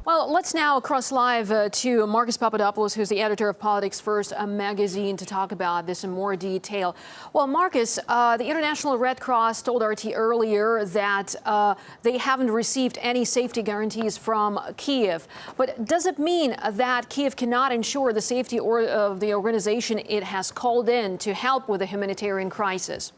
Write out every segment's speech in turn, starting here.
Well, let's now cross live to Marcus Papadopoulos, who's the editor of Politics First magazine, to talk about this in more detail. Well, Marcus, the International Red Cross told RT earlier that they haven't received any safety guarantees from Kiev. But does it mean that Kiev cannot ensure the safety of the organization it has called in to help with the humanitarian crisis?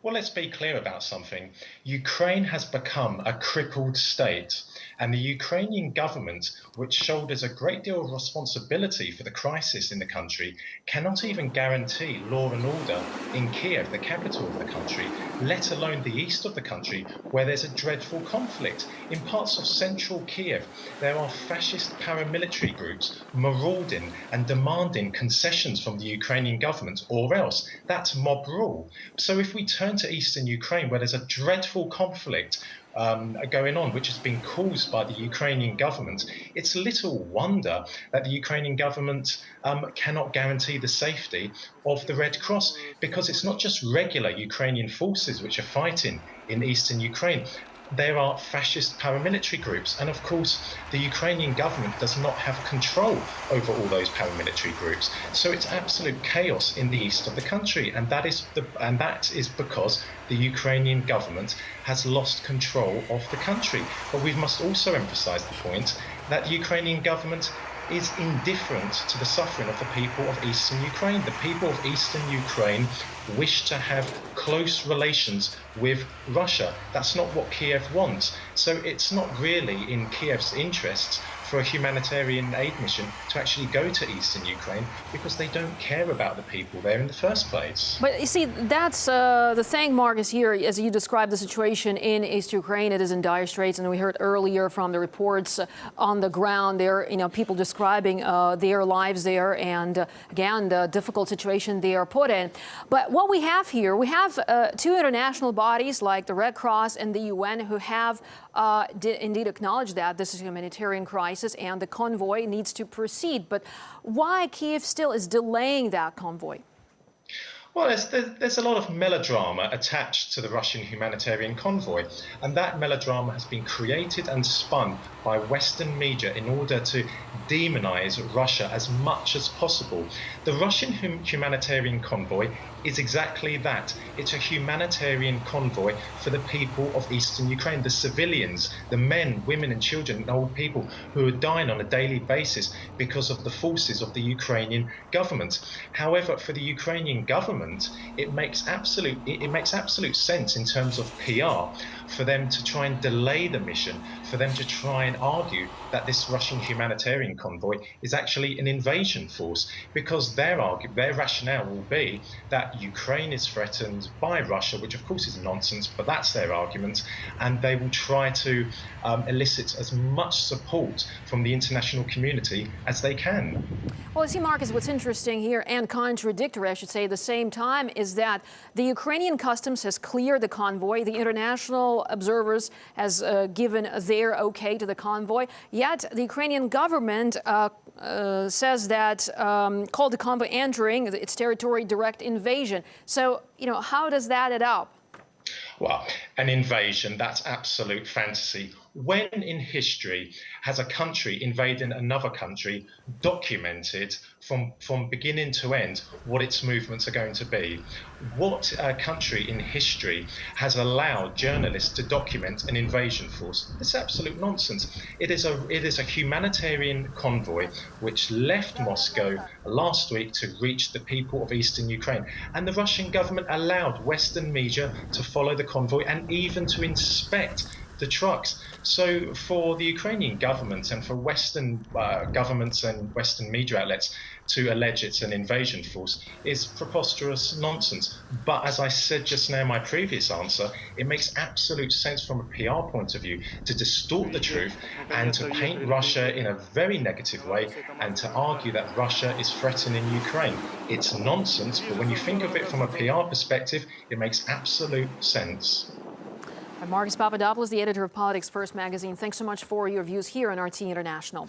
Well, let's be clear about something. Ukraine has become a crippled state, and the Ukrainian government, which shoulders a great deal of responsibility for the crisis in the country, cannot even guarantee law and order in Kiev, the capital of the country, let alone the east of the country, where there's a dreadful conflict. In parts of central Kiev, there are fascist paramilitary groups marauding and demanding concessions from the Ukrainian government, or else that's mob rule. So if we turn to eastern Ukraine, where there's a dreadful conflict going on, which has been caused by the Ukrainian government, it's little wonder that the Ukrainian government cannot guarantee the safety of the Red Cross, because it's not just regular Ukrainian forces which are fighting in eastern Ukraine. There are fascist paramilitary groups, and of course the Ukrainian government does not have control over all those paramilitary groups. So it's absolute chaos in the east of the country, and that is because the Ukrainian government has lost control of the country. But we must also emphasize the point that the Ukrainian government is indifferent to the suffering of the people of eastern Ukraine. The people of eastern Ukraine wish to have close relations with Russia. That's not what Kiev wants. So it's not really in Kiev's interests for a humanitarian aid mission to actually go to eastern Ukraine, because they don't care about the people there in the first place. But you see, that's the thing, Marcus, here, as you describe the situation in East Ukraine, it is in dire straits. And we heard earlier from the reports on the ground there, people describing their lives there and, again, the difficult situation they are put in. But what we have here, we have two international bodies like the Red Cross and the UN who have indeed acknowledged that this is a humanitarian crisis and the convoy needs to proceed. But why Kiev still is delaying that convoy? Well, there's a lot of melodrama attached to the Russian humanitarian convoy, and that melodrama has been created and spun by Western media in order to demonize Russia as much as possible. The Russian humanitarian convoy is exactly that. It's a humanitarian convoy for the people of eastern Ukraine, the civilians, the men, women and children and old people who are dying on a daily basis because of the forces of the Ukrainian government. However, for the Ukrainian government, it makes absolute sense in terms of PR for them to try and delay the mission, for them to try and argue that this Russian humanitarian convoy is actually an invasion force, because their rationale will be that Ukraine is threatened by Russia, which of course is nonsense, but that's their argument, and they will try to elicit as much support from the international community as they can. Well, see, Marcus, what's interesting here, and contradictory, I should say, at the same time, is that the Ukrainian customs has cleared the convoy. The international observers has given their okay to the convoy. Yet the Ukrainian government says that called the convoy entering its territory direct invasion. So, how does that add up? Well, an invasion, that's absolute fantasy. When in history has a country invading another country documented from beginning to end what its movements are going to be? What country in history has allowed journalists to document an invasion force? It's absolute nonsense. It is a humanitarian convoy which left Moscow last week to reach the people of eastern Ukraine. And the Russian government allowed Western media to follow the convoy and even to inspect the trucks. So for the Ukrainian government and for Western governments and Western media outlets to allege it's an invasion force is preposterous nonsense. But as I said just now in my previous answer, it makes absolute sense from a PR point of view to distort the truth and to paint Russia in a very negative way and to argue that Russia is threatening Ukraine. It's nonsense, but when you think of it from a PR perspective, it makes absolute sense. Marcus Papadopoulos, the editor of Politics First magazine, thanks so much for your views here on RT International.